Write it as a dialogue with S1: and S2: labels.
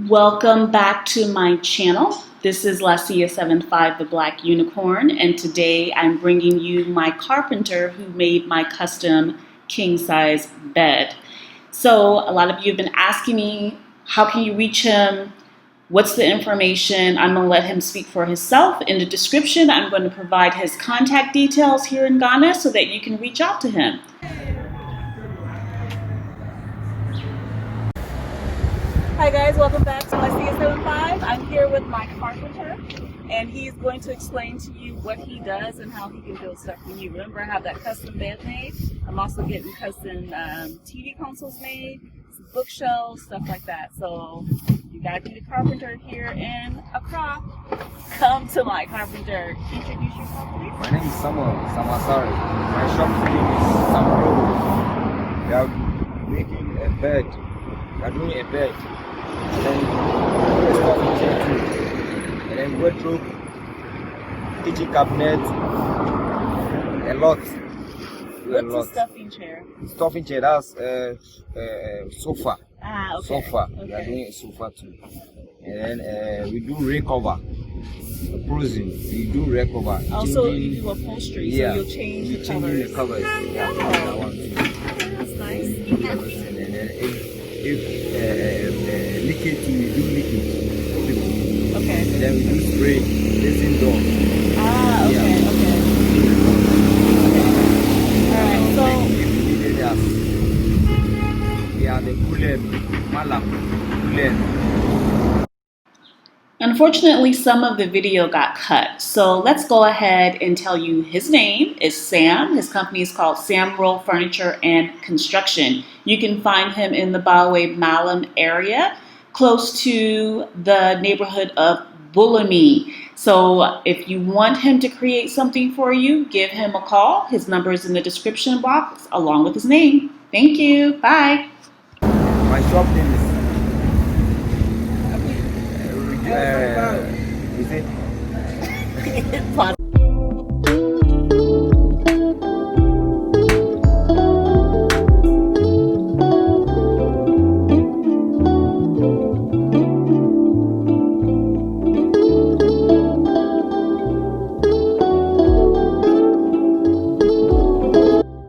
S1: Welcome back to my channel. This is Lacia75, the Black Unicorn, and today I'm bringing you my carpenter who made my custom king-size bed. So a lot of you have been asking me, how can you reach him? What's the information? I'm going to let him speak for himself. In the description, I'm going to provide his contact details here in Ghana so that you can reach out to him. Hi guys, welcome back to Lacia75. I'm here with my carpenter, and he's going to explain to you what he does and how he can build stuff for you. Remember, I have that custom bed made. I'm also getting custom TV consoles made, some bookshelves, stuff like that. So you gotta be the carpenter here in Accra. Come to my carpenter. Introduce yourself, please.
S2: My name is Samuel Sorry. My shop name is Samuel. We are making a bed. We are doing a bed. And then stuffing chair too. And then wardrobe, kitchen cabinet, a lot.
S1: What's a stuffing chair?
S2: Stuffing chair, that's sofa.
S1: Ah, okay.
S2: Sofa.
S1: Okay.
S2: We are doing a sofa too. And then we do rain cover. Prosing. We do rain cover.
S1: Also, you do upholstery,
S2: yeah.
S1: So you'll change the covers.
S2: Changing the covers. Yeah, that one too.
S1: That's nice.
S2: And then if leakage, we do leakage.
S1: Okay.
S2: And then we do spray, facing door.
S1: Ah, okay,
S2: yeah.
S1: okay. Alright, so
S2: we are the Kulem, Malam, Kulem.
S1: Unfortunately, some of the video got cut. So let's go ahead and tell you his name is Sam. His company is called Sam Roll Furniture and Construction. You can find him in the Bawe Malam area, close to the neighborhood of Bulami. So if you want him to create something for you, give him a call. His number is in the description box along with his name. Thank you. Bye.
S2: My shop name is